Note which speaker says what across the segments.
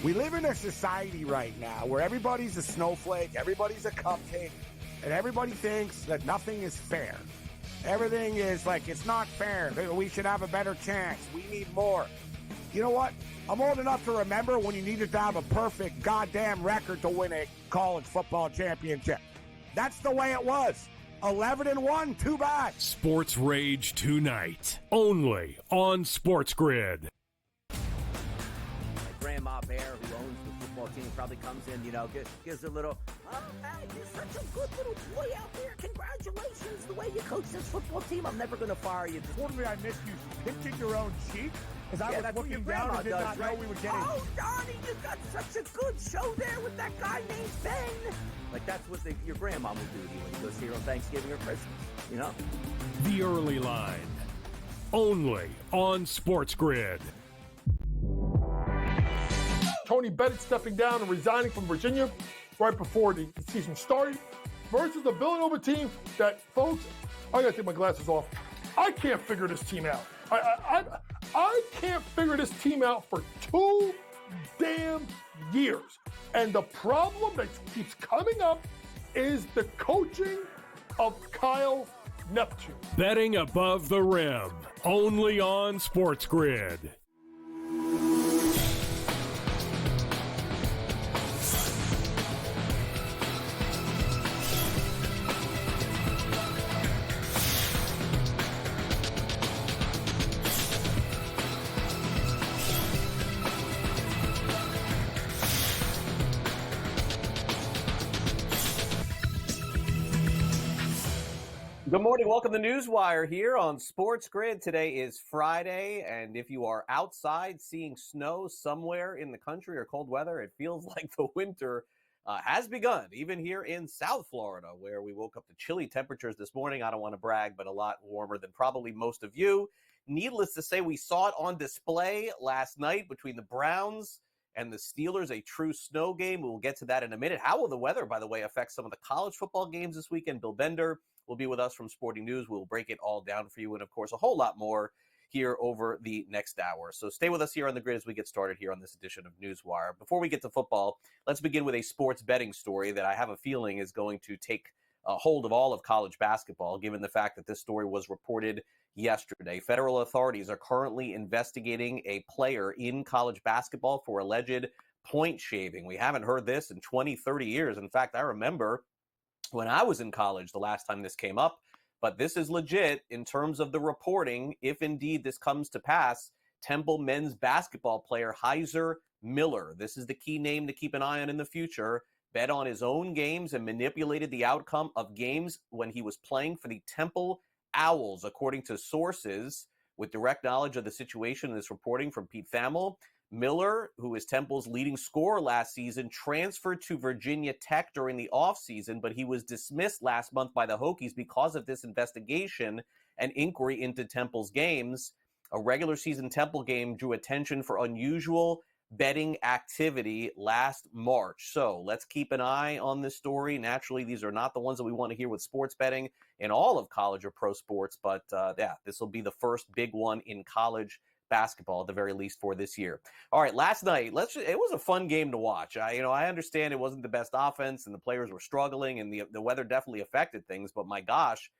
Speaker 1: We live in a society right now where everybody's a snowflake, everybody's a cupcake, and everybody thinks that nothing is fair. Everything is like, it's not fair. We should have a better chance. We need more. You know what? I'm old enough to remember when you needed to have a perfect goddamn record to win a college football championship. That's the way it was. 11-1, too bad.
Speaker 2: Sports Rage tonight, only on SportsGrid.
Speaker 3: Grandma Bear, who owns the football team, probably comes in, gives a little, oh, hey, you're such a good little boy out there. Congratulations, the way you coach this football team. I'm never going to fire you.
Speaker 4: Told me I missed you. Pinching your own cheek? Because I was looking down and did not know we were getting.
Speaker 3: Oh, Donnie, you got such a good show there with that guy named Ben. Like, that's what your grandma will do to you when you go see her on Thanksgiving or Christmas,
Speaker 2: The Early Line, only on SportsGrid.
Speaker 5: Tony Bennett stepping down and resigning from Virginia right before the season started versus the Villanova team that, folks, I got to take my glasses off. I can't figure this team out. I can't figure this team out for 2 damn years. And the problem that keeps coming up is the coaching of Kyle Neptune.
Speaker 2: Betting above the rim, only on SportsGrid.
Speaker 6: Good morning. Welcome to NewsWire here on SportsGrid. Today is Friday, and if you are outside seeing snow somewhere in the country or cold weather, it feels like the winter has begun, even here in South Florida, where we woke up to chilly temperatures this morning. I don't want to brag, but a lot warmer than probably most of you. Needless to say, we saw it on display last night between the Browns and the Steelers, a true snow game. We'll get to that in a minute. How will the weather, by the way, affect some of the college football games this weekend? Bill Bender will be with us from Sporting News. We'll break it all down for you, and of course, a whole lot more here over the next hour. So stay with us here on the grid as we get started here on this edition of NewsWire. Before we get to football, let's begin with a sports betting story that I have a feeling is going to take hold of all of college basketball, given the fact that this story was reported yesterday. Federal authorities are currently investigating a player in college basketball for alleged point shaving. We haven't heard this in 20, 30 years. In fact, I remember when I was in college the last time this came up, but this is legit in terms of the reporting. If indeed this comes to pass, Temple men's basketball player Heiser Miller, this is the key name to keep an eye on in the future, bet on his own games and manipulated the outcome of games when he was playing for the Temple Owls, according to sources with direct knowledge of the situation in this reporting from Pete Thamel. Miller, who is Temple's leading scorer last season, transferred to Virginia Tech during the offseason, but he was dismissed last month by the Hokies because of this investigation and inquiry into Temple's games. A regular season Temple game drew attention for unusual betting activity last March. So let's keep an eye on this story. Naturally, these are not the ones that we want to hear with sports betting in all of college or pro sports, but this will be the first big one in college basketball, at the very least, for this year. All right, last night, it was a fun game to watch. I understand it wasn't the best offense and the players were struggling and the weather definitely affected things, but my gosh,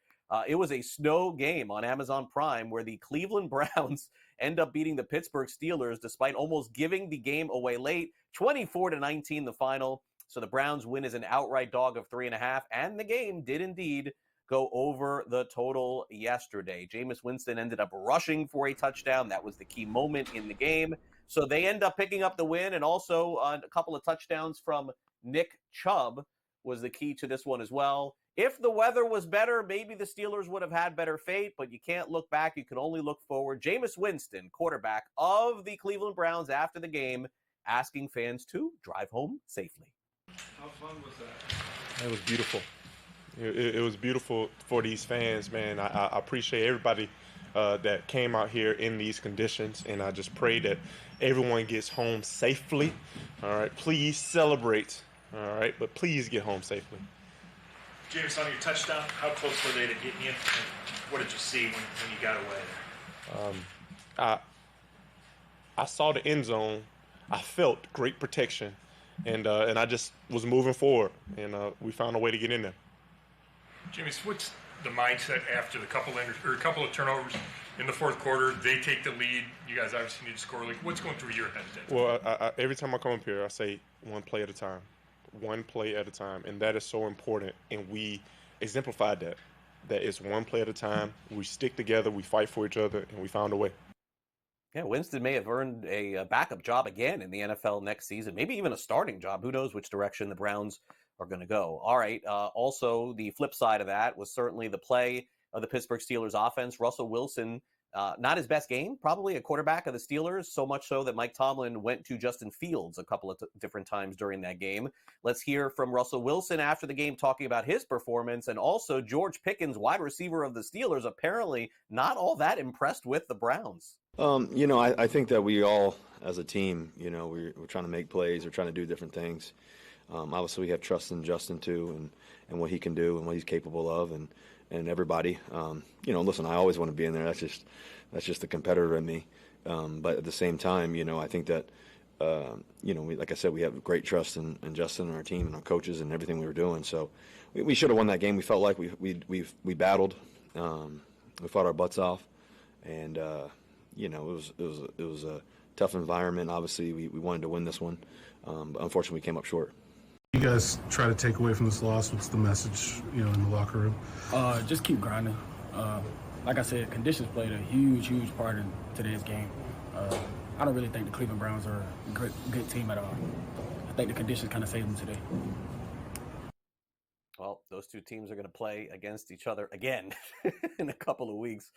Speaker 6: it was a snow game on Amazon Prime where the Cleveland Browns end up beating the Pittsburgh Steelers despite almost giving the game away late, 24-19 the final. So the Browns win as an outright dog of 3.5, and the game did indeed go over the total yesterday. Jameis Winston ended up rushing for a touchdown. That was the key moment in the game. So they end up picking up the win, and also a couple of touchdowns from Nick Chubb was the key to this one as well. If the weather was better, maybe the Steelers would have had better fate, but you can't look back. You can only look forward. Jameis Winston, quarterback of the Cleveland Browns after the game, asking fans to drive home safely.
Speaker 7: How fun was that?
Speaker 8: It was beautiful. It was beautiful for these fans, man. I appreciate everybody that came out here in these conditions, and I just pray that everyone gets home safely. All right, please celebrate. All right, but please get home safely.
Speaker 7: James, on your touchdown, how close were they to getting you? And what did you see when you got away there?
Speaker 8: I saw the end zone. I felt great protection, and I just was moving forward, and we found a way to get in there.
Speaker 7: Jimmy, what's the mindset after the couple of turnovers in the fourth quarter? They take the lead. You guys obviously need to score. Like, what's going through your head at that time?
Speaker 8: Well, every time I come up here, I say one play at a time. One play at a time, and that is so important, and we exemplified that it's one play at a time. We stick together, we fight for each other, and we found a way.
Speaker 6: Yeah, Winston may have earned a backup job again in the NFL next season, maybe even a starting job. Who knows which direction the Browns are going to go. All right, also the flip side of that was certainly the play of the Pittsburgh Steelers offense. Russell Wilson, not his best game, probably a quarterback of the Steelers, so much so that Mike Tomlin went to Justin Fields a couple of different times during that game. Let's hear from Russell Wilson after the game talking about his performance, and also George Pickens, wide receiver of the Steelers, apparently not all that impressed with the Browns.
Speaker 9: I think that we all, as a team, we're trying to make plays, we're trying to do different things. Obviously, we have trust in Justin, too, and what he can do and what he's capable of, and everybody. Listen, I always want to be in there. That's just the competitor in me. But at the same time, I think that, like I said, we have great trust in Justin and our team and our coaches and everything we were doing. So we should have won that game. We felt like we battled. We fought our butts off, and it was a tough environment. Obviously, we wanted to win this one, but unfortunately, we came up short.
Speaker 10: You guys try to take away from this loss? What's the message, in the locker room?
Speaker 11: Just keep grinding. Like I said, conditions played a huge part in today's game. I don't really think the Cleveland Browns are a good team at all. I think the conditions kind of saved them today.
Speaker 6: Well, those two teams are going to play against each other again in a couple of weeks.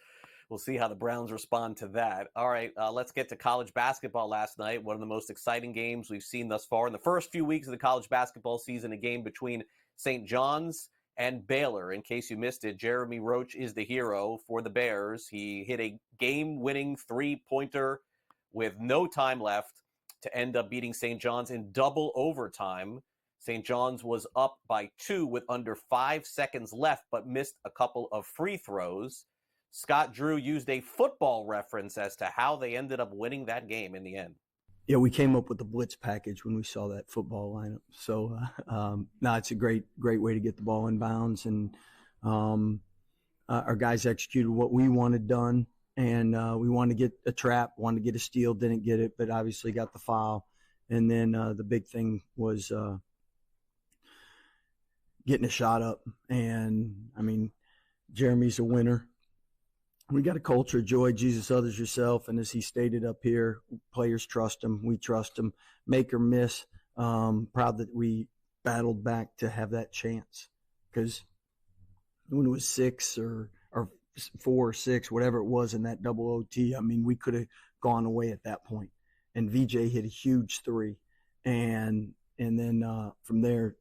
Speaker 6: We'll see how the Browns respond to that. All right, let's get to college basketball last night. One of the most exciting games we've seen thus far. In the first few weeks of the college basketball season, a game between St. John's and Baylor. In case you missed it, Jeremy Roach is the hero for the Bears. He hit a game-winning three-pointer with no time left to end up beating St. John's in double overtime. St. John's was up by 2 with under 5 seconds left, but missed a couple of free throws. Scott Drew used a football reference as to how they ended up winning that game in the end.
Speaker 12: Yeah, we came up with the blitz package when we saw that football lineup. So, it's a great way to get the ball in bounds. And our guys executed what we wanted done. And we wanted to get a trap, wanted to get a steal, didn't get it, but obviously got the foul. And then the big thing was getting a shot up. And, Jeremy's a winner. We got a culture of joy, Jesus, others, yourself. And as he stated up here, players trust him. We trust him. Make or miss. Proud that we battled back to have that chance. Because when it was 6 or 4 or 6, whatever it was in that double OT, we could have gone away at that point. And VJ hit a huge 3. And then from there,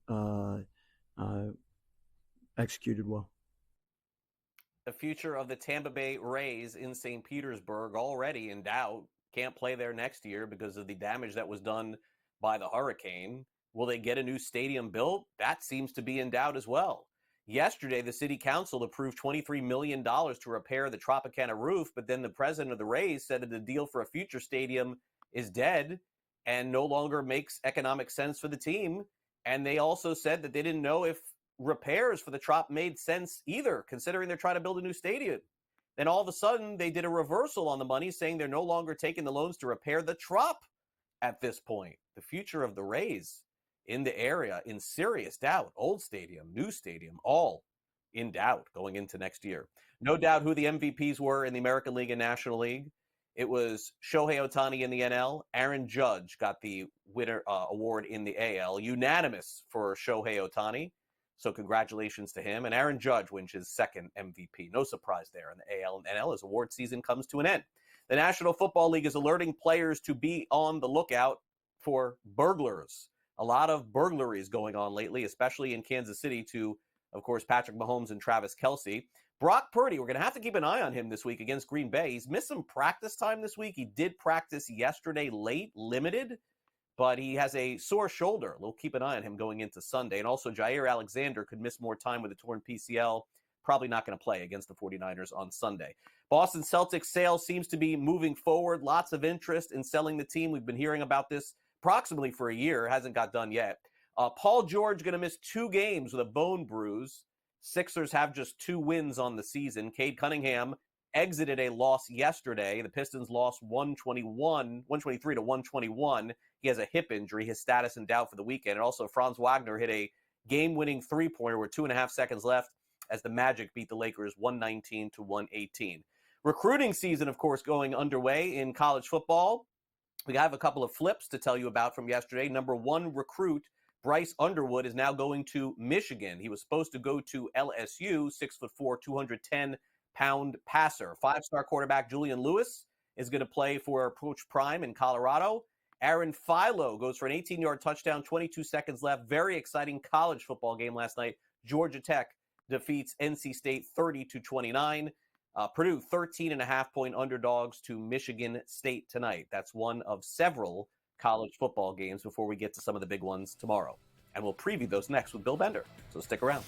Speaker 12: executed well.
Speaker 6: The future of the Tampa Bay Rays in St. Petersburg already in doubt. Can't play there next year because of the damage that was done by the hurricane. Will they get a new stadium built? That seems to be in doubt as well. Yesterday, the city council approved $23 million to repair the Tropicana roof, but then the president of the Rays said that the deal for a future stadium is dead and no longer makes economic sense for the team. And they also said that they didn't know if repairs for the Trop made sense either, considering they're trying to build a new stadium. Then all of a sudden, they did a reversal on the money, saying they're no longer taking the loans to repair the Trop at this point. The future of the Rays in the area in serious doubt. Old stadium, new stadium, all in doubt going into next year. No doubt who the MVPs were in the American League and National League. It was Shohei Ohtani in the NL. Aaron Judge got the winner award in the AL. Unanimous for Shohei Ohtani. So congratulations to him. And Aaron Judge wins his second MVP. No surprise there in the AL and NL as award season comes to an end. The National Football League is alerting players to be on the lookout for burglars. A lot of burglaries going on lately, especially in Kansas City to, of course, Patrick Mahomes and Travis Kelce. Brock Purdy, we're going to have to keep an eye on him this week against Green Bay. He's missed some practice time this week. He did practice yesterday late, limited, but he has a sore shoulder. We'll keep an eye on him going into Sunday. And also Jair Alexander could miss more time with a torn PCL probably not going to play against the 49ers on Sunday. Boston Celtics sale seems to be moving forward. Lots of interest in selling the team. We've been hearing about this approximately for a year. It hasn't got done yet. Paul George going to miss 2 games with a bone bruise. Sixers have just 2 wins on the season. Cade Cunningham exited a loss yesterday. The Pistons lost 123 to 121. He has a hip injury. His status in doubt for the weekend. And also Franz Wagner hit a game-winning three-pointer with 2.5 seconds left as the Magic beat the Lakers 119 to 118. Recruiting season, of course, going underway in college football. We have a couple of flips to tell you about from yesterday. Number 1 recruit, Bryce Underwood, is now going to Michigan. He was supposed to go to LSU, 6'4", 210-pound passer. 5-star quarterback Julian Lewis is going to play for Coach Prime in Colorado. Aaron Philo goes for an 18-yard touchdown, 22 seconds left. Very exciting college football game last night. Georgia Tech defeats NC State 30-29. Purdue 13.5-point underdogs to Michigan State tonight. That's one of several college football games before we get to some of the big ones tomorrow. And we'll preview those next with Bill Bender. So stick around.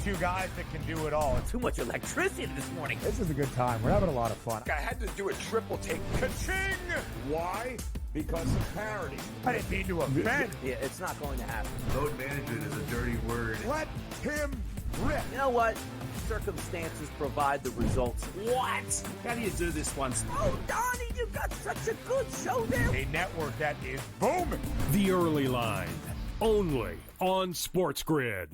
Speaker 4: Two guys that can do it all.
Speaker 3: Too much electricity this morning.
Speaker 4: This is a good time. We're having a lot of fun.
Speaker 1: I had to do a triple take. Ka-ching! Why? Because of parity.
Speaker 4: I didn't mean to offend.
Speaker 3: Yeah, it's not going to happen.
Speaker 13: Load management is a dirty word.
Speaker 1: Let him rip.
Speaker 3: You know what? Circumstances provide the results. What?
Speaker 14: How do you do this once?
Speaker 3: Oh, Donnie, you got such a good show there.
Speaker 4: A network that is booming.
Speaker 2: The Early Line, only on SportsGrid.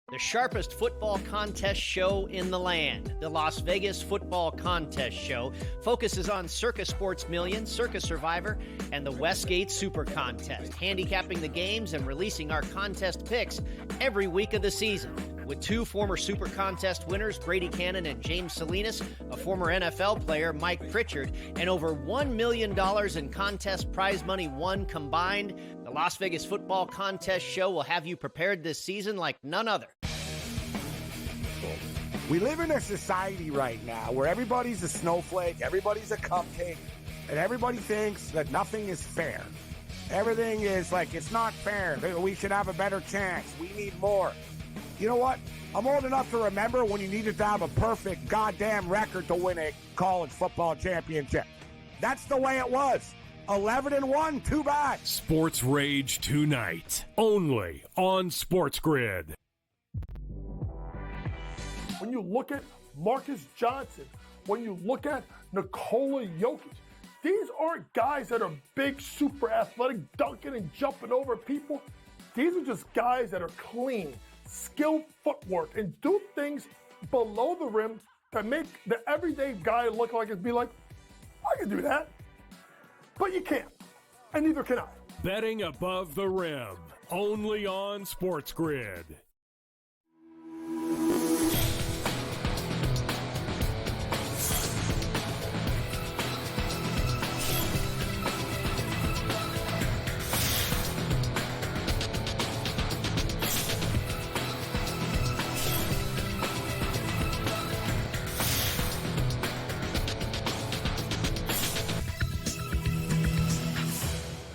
Speaker 15: The sharpest football contest show in the land, the Las Vegas Football Contest Show, focuses on Circus Sports Million, Circus Survivor, and the Westgate Super Contest, handicapping the games and releasing our contest picks every week of the season. With 2 former Super Contest winners, Brady Cannon and James Salinas, a former NFL player, Mike Pritchard, and over $1 million in contest prize money won combined, the Las Vegas Football Contest Show will have you prepared this season like none other.
Speaker 1: We live in a society right now where everybody's a snowflake, everybody's a cupcake, and everybody thinks that nothing is fair. Everything is like, it's not fair. We should have a better chance. We need more. You know what? I'm old enough to remember when you needed to have a perfect goddamn record to win a college football championship. That's the way it was. 11-1, too bad.
Speaker 2: Sports Rage tonight, only on SportsGrid.
Speaker 5: When you look at Marcus Johnson, when you look at Nikola Jokic, these aren't guys that are big, super athletic, dunking and jumping over people. These are just guys that are clean, skilled footwork, and do things below the rim that make the everyday guy look like and be like, I can do that. But you can't, and neither can I.
Speaker 2: Betting above the rim, only on SportsGrid.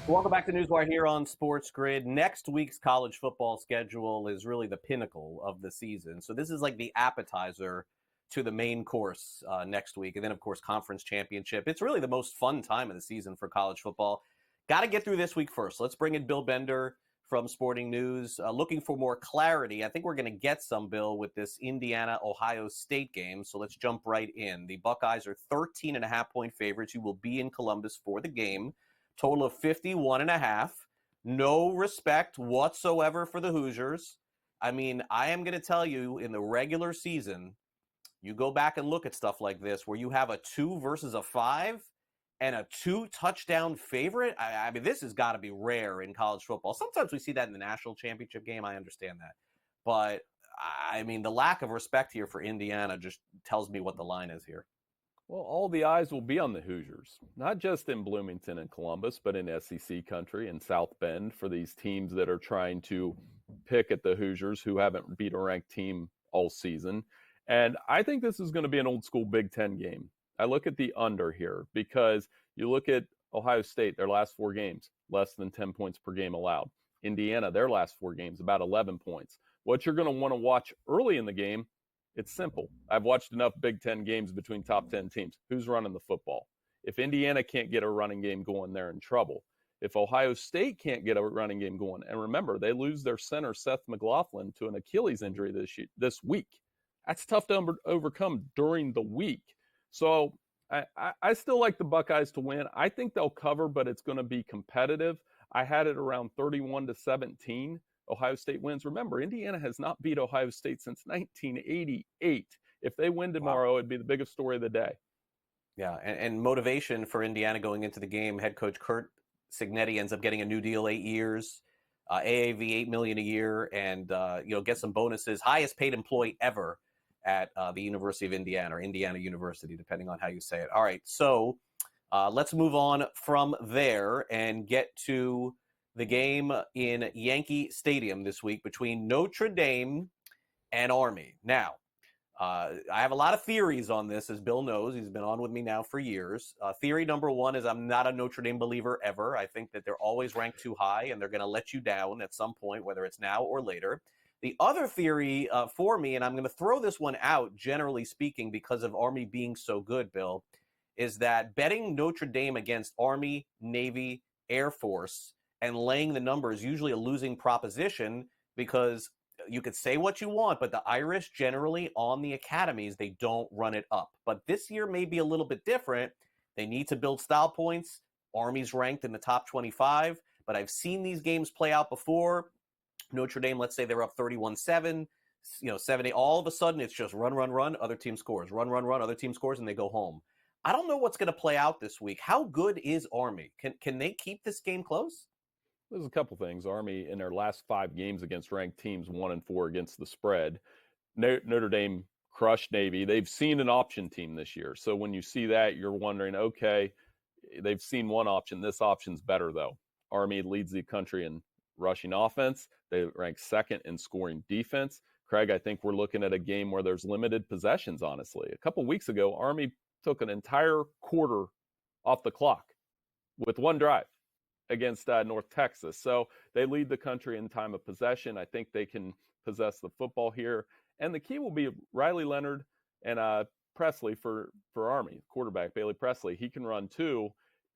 Speaker 6: Welcome back to NewsWire here on SportsGrid. Next week's college football schedule is really the pinnacle of the season. So this is like the appetizer to the main course next week. And then, of course, conference championship. It's really the most fun time of the season for college football. Got to get through this week first. Let's bring in Bill Bender from Sporting News. Looking for more clarity. I think we're going to get some, Bill, with this Indiana-Ohio State game. So let's jump right in. The Buckeyes are 13.5-point favorites. You will be in Columbus for the game. Total of 51.5. No respect whatsoever for the Hoosiers. I mean, I am going to tell you, in the regular season, you go back and look at stuff like this where you have a 2 versus a 5 and a 2-touchdown favorite. I mean, this has got to be rare in college football. Sometimes we see that in the national championship game. I understand that. But, I mean, the lack of respect here for Indiana just tells me what the line is here.
Speaker 14: Well, all the eyes will be on the Hoosiers, not just in Bloomington and Columbus, but in SEC country and South Bend for these teams that are trying to pick at the Hoosiers who haven't beat a ranked team all season. And I think this is going to be an old school Big Ten game. I look at the under here because you look at Ohio State, their last 4 games, less than 10 points per game allowed. Indiana, their last 4 games, about 11 points. What you're going to want to watch early in the game, it's simple. I've watched enough Big Ten games between top 10 teams. Who's running the football? If Indiana can't get a running game going, they're in trouble. If Ohio State can't get a running game going, and remember, they lose their center, Seth McLaughlin, to an Achilles injury this week. That's tough to overcome during the week. So I still like the Buckeyes to win. I think they'll cover, but it's going to be competitive. I had it around 31-17. Ohio State wins. Remember, Indiana has not beat Ohio State since 1988. If they win tomorrow, it'd be the biggest story of the day.
Speaker 6: Yeah, and motivation for Indiana going into the game. Head coach Kurt Cignetti ends up getting a new deal, 8 years, AAV $8 million a year, and get some bonuses. Highest paid employee ever at the University of Indiana, or Indiana University, depending on how you say it. All right, so let's move on from there and get to the game in Yankee Stadium this week between Notre Dame and Army. Now, I have a lot of theories on this, as Bill knows. He's been on with me now for years. Theory number 1 is I'm not a Notre Dame believer ever. I think that they're always ranked too high, and they're going to let you down at some point, whether it's now or later. The other theory for me, and I'm going to throw this one out, generally speaking, because of Army being so good, Bill, is that betting Notre Dame against Army, Navy, Air Force, and laying the number is usually a losing proposition because you could say what you want, but the Irish generally on the academies, they don't run it up. But this year may be a little bit different. They need to build style points. Army's ranked in the top 25, but I've seen these games play out before. Notre Dame, let's say they're up 31-7, 7-8. All of a sudden, it's just run, other team scores. Run, other team scores, and they go home. I don't know what's going to play out this week. How good is Army? Can they keep this game close?
Speaker 14: There's a couple things. Army, in their last 5 games against ranked teams, 1-4 against the spread. Notre Dame crushed Navy. They've seen an option team this year. So when you see that, you're wondering, okay, they've seen one option. This option's better, though. Army leads the country in rushing offense. They rank 2nd in scoring defense. Craig, I think we're looking at a game where there's limited possessions, honestly. A couple weeks ago, Army took an entire quarter off the clock with 1 drive against North Texas. So they lead the country in time of possession. I think they can possess the football here. And the key will be Riley Leonard and Presley for Army, quarterback Bailey Presley. He can run too.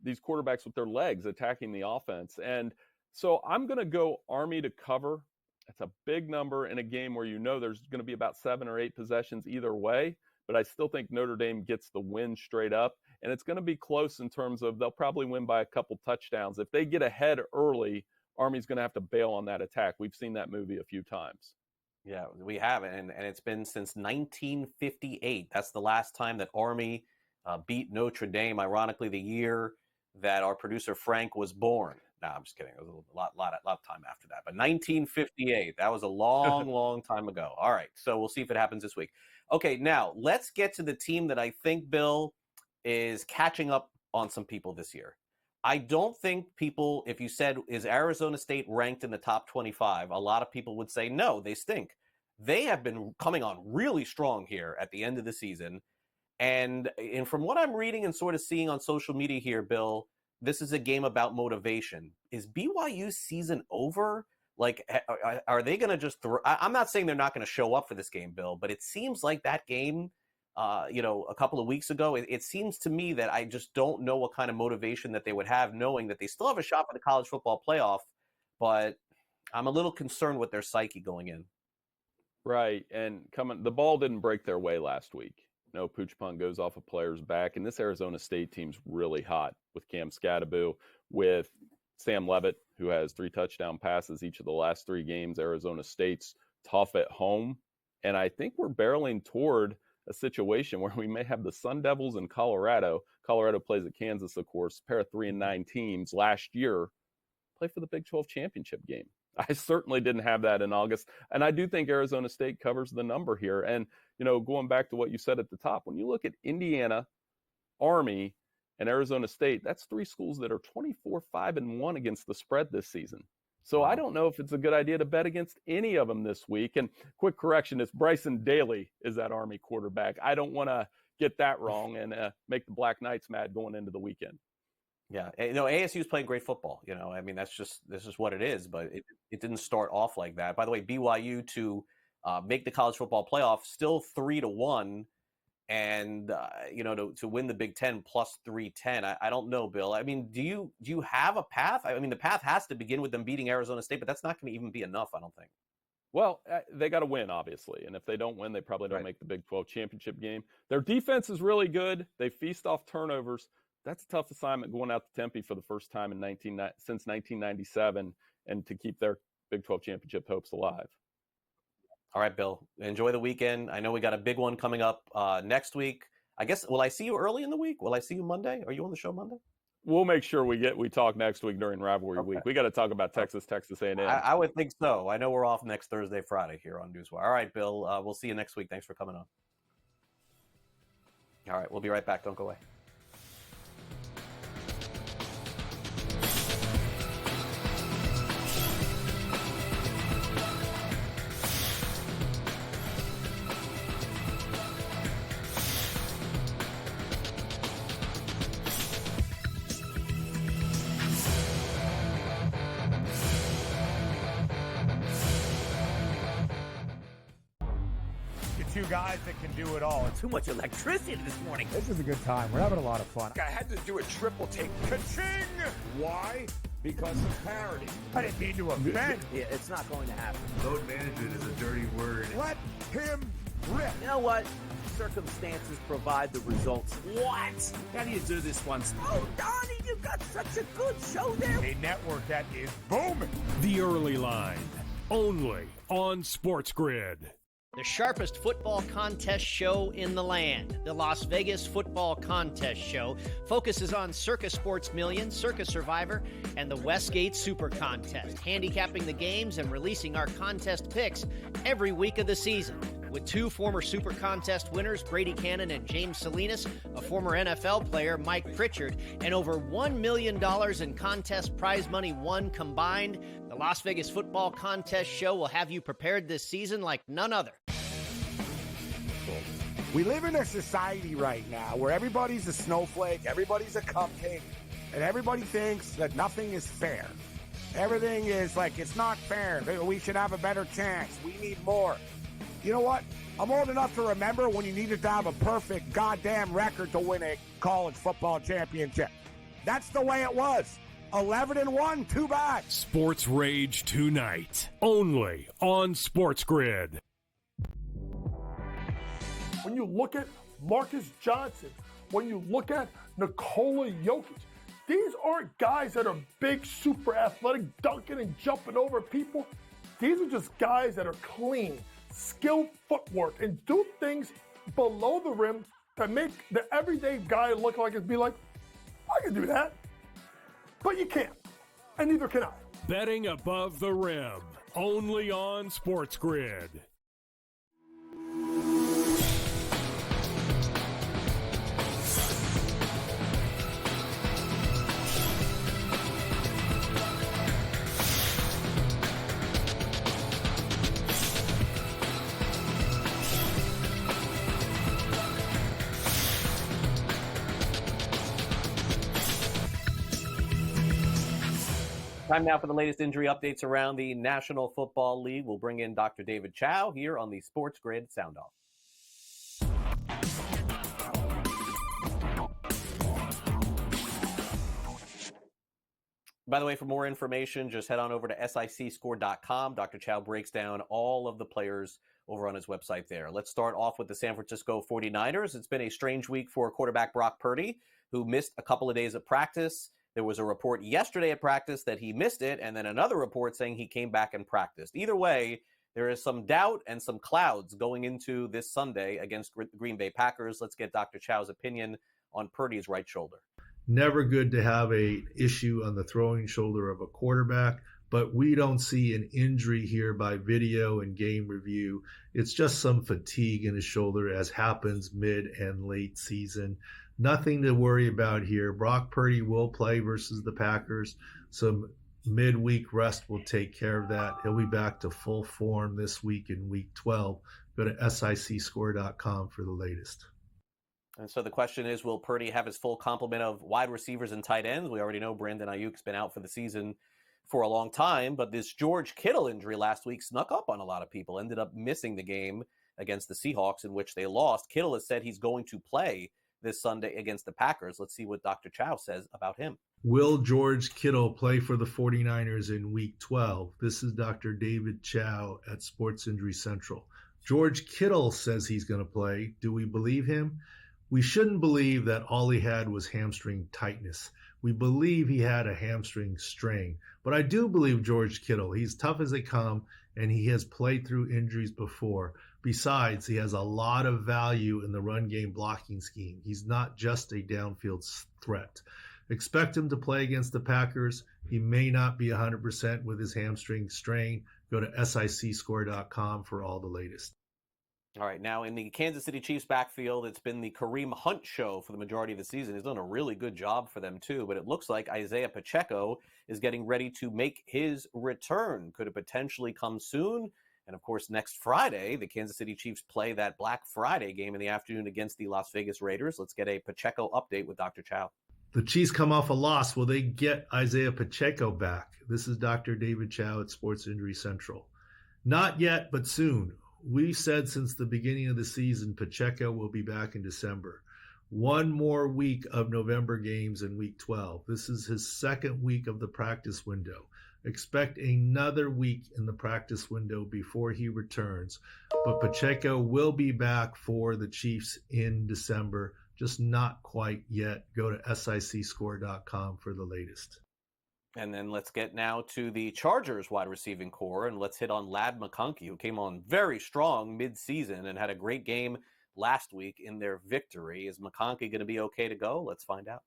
Speaker 14: These quarterbacks with their legs attacking the offense. And so I'm going to go Army to cover. It's a big number in a game where there's going to be about 7 or 8 possessions either way. But I still think Notre Dame gets the win straight up. And it's going to be close in terms of they'll probably win by a couple touchdowns. If they get ahead early, Army's going to have to bail on that attack. We've seen that movie a few times.
Speaker 6: Yeah, we have. And it's been since 1958. That's the last time that Army beat Notre Dame, ironically, the year that our producer Frank was born. No, I'm just kidding. It was a lot of time after that. But 1958, that was a long time ago. All right, so we'll see if it happens this week. Okay, now let's get to the team that I think, Bill, is catching up on some people this year. I don't think people, if you said, is Arizona State ranked in the top 25, a lot of people would say, no, they stink. They have been coming on really strong here at the end of the season. And from what I'm reading and sort of seeing on social media here, Bill, this is a game about motivation. Is BYU's season over? Like, are they going to just throw? I'm not saying they're not going to show up for this game, Bill, but it seems like that game, a couple of weeks ago, it seems to me that I just don't know what kind of motivation that they would have, knowing that they still have a shot for the college football playoff, but I'm a little concerned with their psyche going in.
Speaker 14: Right, and the ball didn't break their way last week. No, Pooch Punt goes off a player's back, and this Arizona State team's really hot with Cam Scadaboo, with Sam Levitt, who has 3 touchdown passes each of the last 3 games. Arizona State's tough at home, and I think we're barreling toward a situation where we may have the Sun Devils and Colorado. Colorado plays at Kansas, of course, a pair of 3-9 teams last year, play for the Big 12 championship game. I certainly didn't have that in August. And I do think Arizona State covers the number here. And, going back to what you said at the top, when you look at Indiana, Army, and Arizona State, that's three schools that are 24-5-1 against the spread this season. So I don't know if it's a good idea to bet against any of them this week. And quick correction, it's Bryson Daly is that Army quarterback. I don't want to get that wrong and make the Black Knights mad going into the weekend.
Speaker 6: Yeah, ASU's playing great football. I mean, this is what it is, but it didn't start off like that. By the way, BYU to make the college football playoff, still 3-1, and to win the Big Ten plus 310. I don't know, Bill. I mean, do you have a path? I mean, the path has to begin with them beating Arizona State, but that's not going to even be enough, I don't think.
Speaker 14: Well, they got to win, obviously. And if they don't win, they probably don't make the Big 12 championship game. Their defense is really good. They feast off turnovers. That's a tough assignment going out to Tempe for the first time since 1997 and to keep their Big 12 championship hopes alive.
Speaker 6: All right, Bill, enjoy the weekend. I know we got a big one coming up next week. I guess, will I see you early in the week? Will I see you Monday? Are you on the show Monday?
Speaker 14: We'll make sure we talk next week during rivalry week. We got to talk about Texas A&M.
Speaker 6: I would think so. I know we're off next Thursday, Friday here on NewsWire. All right, Bill, we'll see you next week. Thanks for coming on. All right, we'll be right back. Don't go away.
Speaker 4: Two guys that can do it all.
Speaker 3: Too much electricity this morning.
Speaker 4: This is a good time. We're having a lot of fun.
Speaker 1: I had to do a triple take. Ka-ching! Why? Because of parity.
Speaker 4: I didn't mean to offend.
Speaker 3: Yeah, it's not going to happen.
Speaker 13: Load management is a dirty word.
Speaker 1: Let him rip.
Speaker 3: You know what? Circumstances provide the results. What? How do you do this once? Oh, Donnie, you've got such a good show there.
Speaker 4: A network that is booming.
Speaker 2: The Early Line, only on SportsGrid.
Speaker 15: The sharpest football contest show in the land, the Las Vegas Football Contest Show, focuses on Circus Sports Million, Circus Survivor, and the Westgate Super Contest, handicapping the games and releasing our contest picks every week of the season. With two former Super Contest winners, Brady Cannon and James Salinas, a former NFL player, Mike Pritchard, and over $1 million in contest prize money won combined, the Las Vegas Football Contest Show will have you prepared this season like none other.
Speaker 1: We live in a society right now where everybody's a snowflake, everybody's a cupcake, and everybody thinks that nothing is fair. Everything is like, it's not fair. We should have a better chance. We need more. You know what? I'm old enough to remember when you needed to have a perfect goddamn record to win a college football championship. That's the way it was. 11-1, too bad.
Speaker 2: Sports Rage tonight, only on SportsGrid.
Speaker 5: When you look at Marcus Johnson, when you look at Nikola Jokic, these aren't guys that are big, super athletic, dunking and jumping over people. These are just guys that are clean, skilled footwork, and do things below the rim that make the everyday guy look like it'd be like, I can do that. But you can't, and neither can I.
Speaker 2: Betting above the rim, only on SportsGrid.
Speaker 6: Time now for the latest injury updates around the National Football League. We'll bring in Dr. David Chow here on the SportsGrid Sound Off. By the way, for more information, just head on over to sicscore.com. Dr. Chow breaks down all of the players over on his website there. Let's start off with the San Francisco 49ers. It's been a strange week for quarterback Brock Purdy, who missed a couple of days of practice. There was a report yesterday at practice that he missed it, and then another report saying he came back and practiced. Either way, there is some doubt and some clouds going into this Sunday against the Green Bay Packers. Let's get Dr. Chow's opinion on Purdy's right shoulder.
Speaker 13: Never good to have an issue on the throwing shoulder of a quarterback, but we don't see an injury here by video and game review. It's just some fatigue in his shoulder, as happens mid and late season. Nothing to worry about here. Brock Purdy will play versus the Packers. Some midweek rest will take care of that. He'll be back to full form this week in week 12. Go to sicscore.com for the latest.
Speaker 6: And so the question is, will Purdy have his full complement of wide receivers and tight ends? We already know Brandon Ayuk's been out for the season for a long time, but this George Kittle injury last week snuck up on a lot of people, ended up missing the game against the Seahawks in which they lost. Kittle has said he's going to play this Sunday against the Packers. Let's see what Dr. Chow says about him.
Speaker 13: Will George Kittle play for the 49ers in week 12? This is Dr. David Chow at Sports Injury Central. George Kittle says he's going to play. Do we believe him? We shouldn't believe that all he had was hamstring tightness. We believe he had a hamstring strain. But I do believe George Kittle. He's tough as they come, and he has played through injuries before. Besides, he has a lot of value in the run game blocking scheme. He's not just a downfield threat. Expect him to play against the Packers. He may not be 100% with his hamstring strain. Go to sicscore.com for all the latest.
Speaker 6: All right, now in the Kansas City Chiefs backfield, it's been the Kareem Hunt show for the majority of the season. He's done a really good job for them, too, but it looks like Isaiah Pacheco is getting ready to make his return. Could it potentially come soon? And, of course, next Friday, the Kansas City Chiefs play that Black Friday game in the afternoon against the Las Vegas Raiders. Let's get a Pacheco update with Dr. Chow.
Speaker 13: The Chiefs come off a loss. Will they get Isaiah Pacheco back? This is Dr. David Chow at Sports Injury Central. Not yet, but soon. We said since the beginning of the season, Pacheco will be back in December. One more week of November games in week 12. This is his second week of the practice window. Expect another week in the practice window before he returns. But Pacheco will be back for the Chiefs in December, just not quite yet. Go to sicscore.com for the latest.
Speaker 6: And then let's get now to the Chargers wide receiving core, and let's hit on Ladd McConkey, who came on very strong mid-season and had a great game last week in their victory. Is McConkey going to be okay to go? Let's find out.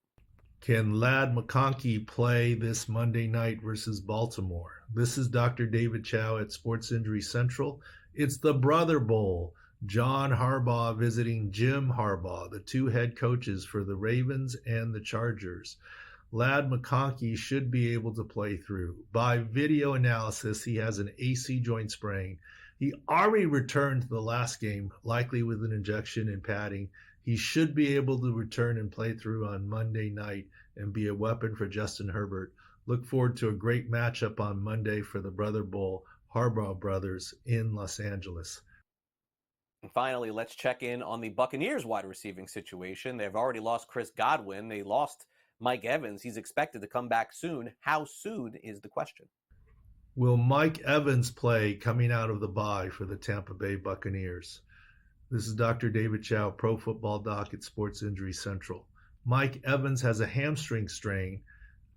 Speaker 13: Can Ladd McConkey play this Monday night versus Baltimore? This is Dr. David Chow at Sports Injury Central. It's the Brother Bowl. John Harbaugh visiting Jim Harbaugh, the two head coaches for the Ravens and the Chargers. Ladd McConkey should be able to play through. By video analysis, he has an AC joint sprain. He already returned to the last game, likely with an injection and padding. He should be able to return and play through on Monday night and be a weapon for Justin Herbert. Look forward to a great matchup on Monday for the Brother Bowl, Harbaugh brothers in Los Angeles.
Speaker 6: And finally, let's check in on the Buccaneers wide receiving situation. They've already lost Chris Godwin. They lost Mike Evans. He's expected to come back soon. How soon is the question?
Speaker 13: Will Mike Evans play coming out of the bye for the Tampa Bay Buccaneers? This is Dr. David Chow, Pro Football Doc at Sports Injury Central. Mike Evans has a hamstring strain.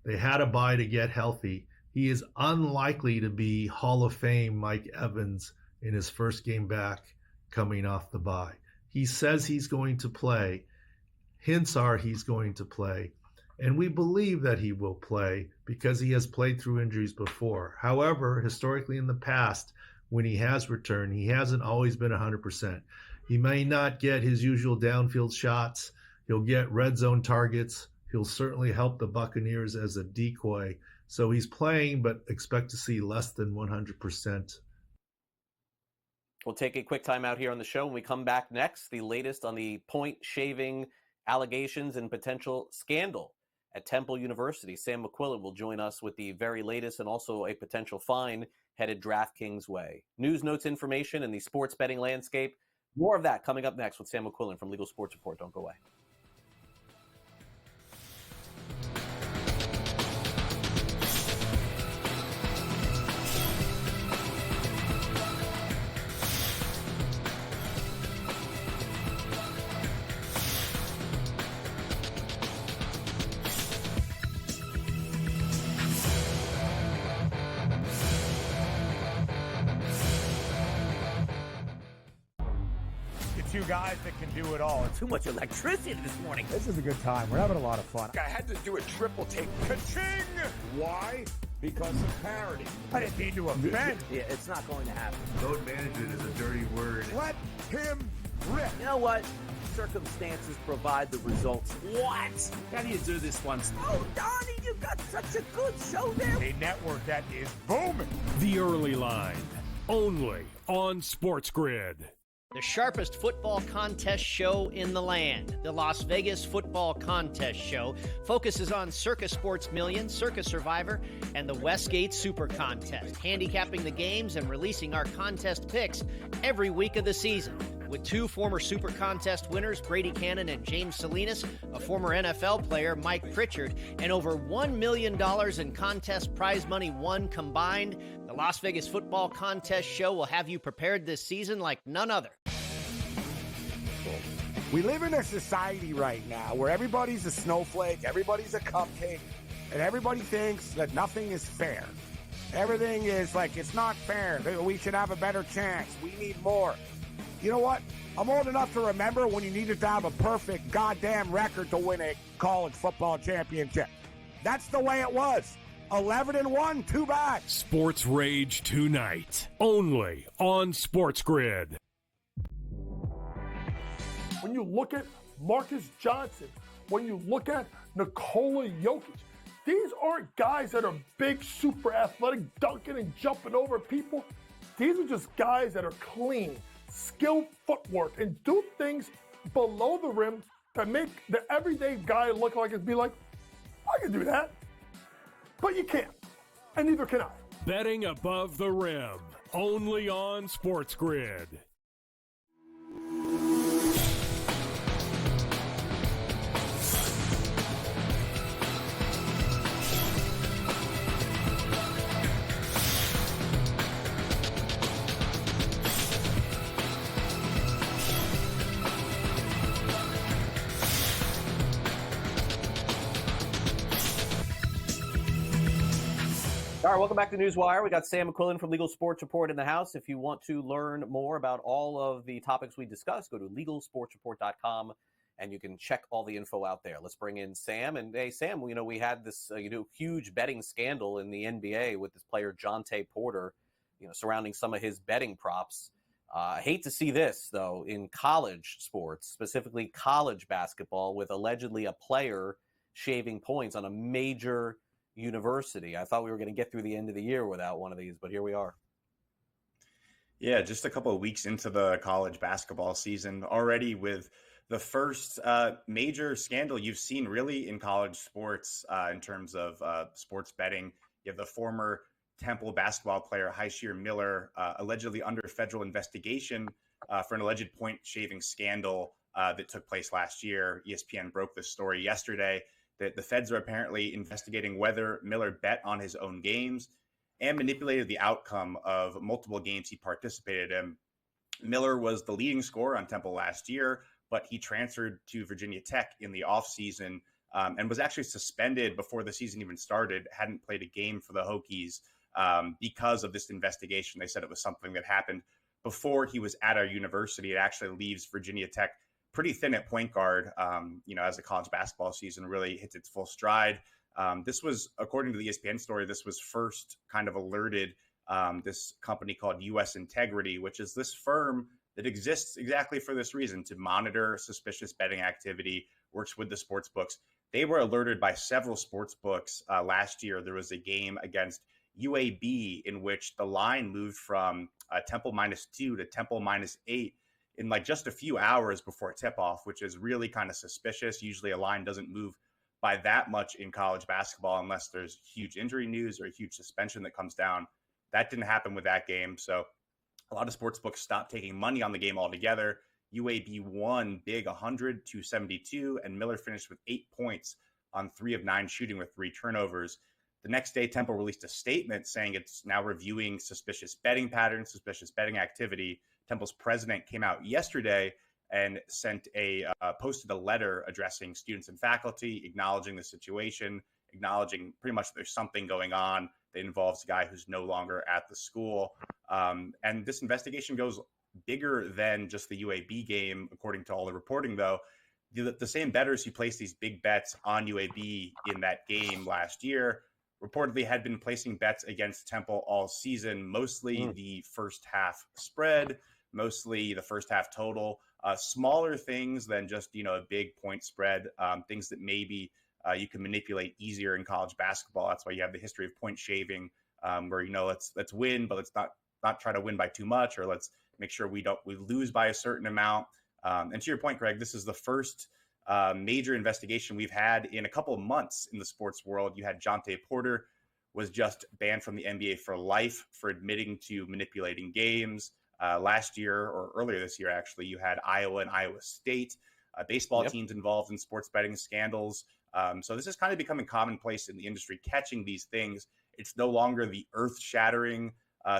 Speaker 13: They had a bye to get healthy. He is unlikely to be Hall of Fame Mike Evans in his first game back coming off the bye. He says he's going to play. Hints are he's going to play. And we believe that he will play because he has played through injuries before. However, historically in the past, when he has returned, he hasn't always been 100%. He may not get his usual downfield shots. He'll get red zone targets. He'll certainly help the Buccaneers as a decoy. So he's playing, but expect to see less than 100%.
Speaker 6: We'll take a quick time out here on the show. When we come back next, the latest on the point shaving allegations and potential scandal at Temple University. Sam McQuillan will join us with the very latest and also a potential fine headed DraftKings way. News, notes, information, and the sports betting landscape. More of that coming up next with Sam McQuillan from Legal Sports Report. Don't go away.
Speaker 4: Two guys that can do it all.
Speaker 3: Too much electricity this morning.
Speaker 4: This is a good time. We're having a lot of fun.
Speaker 1: I had to do a triple take. Ka-ching! Why? Because of parody.
Speaker 4: I didn't mean to offend.
Speaker 3: Yeah, it's not going to happen.
Speaker 13: Load management is a dirty word.
Speaker 4: Let him rip.
Speaker 3: You know what? circumstances provide the results. What? How do you do this one? Oh, Donnie, you got such a good show there.
Speaker 1: A network that is booming.
Speaker 2: The Early Line, only on SportsGrid.
Speaker 15: The sharpest football contest show in the land, the Las Vegas Football Contest Show, focuses on Circus Sports Million, Circus Survivor, and the Westgate Super Contest, handicapping the games and releasing our contest picks every week of the season. With two former Super Contest winners, Brady Cannon and James Salinas, a former NFL player, Mike Pritchard, and over $1 million in contest prize money won combined, the Las Vegas Football Contest Show will have you prepared this season like none other.
Speaker 1: We live in a society right now where everybody's a snowflake, everybody's a cupcake, and everybody thinks that nothing is fair. Everything is like, it's not fair. We should have a better chance. We need more. You know what? I'm old enough to remember when you needed to have a perfect goddamn record to win a college football championship. That's the way it was. 11-1, too bad.
Speaker 2: Sports Rage tonight, only on SportsGrid.
Speaker 5: When you look at Marcus Johnson, when you look at Nikola Jokic, these aren't guys that are big, super athletic, dunking and jumping over people. These are just guys that are clean, skilled footwork, and do things below the rim that make the everyday guy look like it'd be like, I can do that. But you can't, and neither can I.
Speaker 2: Betting above the rim, only on SportsGrid.
Speaker 6: All right, welcome back to NewsWire. We got Sam McQuillan from Legal Sports Report in the house. If you want to learn more about all of the topics we discussed, go to LegalSportsReport.com, and you can check all the info out there. Let's bring in Sam. And hey, Sam, we had this huge betting scandal in the NBA with this player Jonte Porter, surrounding some of his betting props. I hate to see this, though, in college sports, specifically college basketball, with allegedly a player shaving points on a major university. I thought we were going to get through the end of the year without one of these, but here we are.
Speaker 16: Yeah, just a couple of weeks into the college basketball season already with the first major scandal you've seen really in college sports in terms of sports betting. You have the former Temple basketball player Hyshire Miller allegedly under federal investigation for an alleged point shaving scandal that took place last year. ESPN broke this story yesterday. That the feds are apparently investigating whether Miller bet on his own games and manipulated the outcome of multiple games he participated in. Miller was the leading scorer on Temple last year, but he transferred to Virginia Tech in the offseason and was actually suspended before the season even started, hadn't played a game for the Hokies because of this investigation. They said it was something that happened before he was at our university. It actually leaves Virginia Tech pretty thin at point guard, as the college basketball season really hits its full stride. This was, according to the ESPN story, this was first kind of alerted this company called U.S. Integrity, which is this firm that exists exactly for this reason, to monitor suspicious betting activity, works with the sports books. They were alerted by several sports books last year. There was a game against UAB in which the line moved from Temple -2 to Temple -8 in like just a few hours before tip-off, which is really kind of suspicious. Usually a line doesn't move by that much in college basketball unless there's huge injury news or a huge suspension that comes down. That didn't happen with that game. So a lot of sports books stopped taking money on the game altogether. UAB won big 100-72, and Miller finished with 8 points on 3 of 9 shooting with 3 turnovers. The next day, Temple released a statement saying it's now reviewing suspicious betting patterns, suspicious betting activity. Temple's president came out yesterday and posted a letter addressing students and faculty, acknowledging the situation, acknowledging pretty much there's something going on that involves a guy who's no longer at the school. And this investigation goes bigger than just the UAB game, according to all the reporting, though. The same bettors who placed these big bets on UAB in that game last year reportedly had been placing bets against Temple all season, mostly the first half spread. mostly the first half total, smaller things than just, a big point spread, things that maybe you can manipulate easier in college basketball. That's why you have the history of point shaving, where, let's win, but let's not try to win by too much, or let's make sure we lose by a certain amount. And to your point, Greg, this is the first major investigation we've had in a couple of months in the sports world. You had Jonte Porter was just banned from the NBA for life for admitting to manipulating games. Last year, or earlier this year, actually, you had Iowa and Iowa State, baseball teams involved in sports betting scandals. So this is kind of becoming commonplace in the industry, catching these things. It's no longer the earth-shattering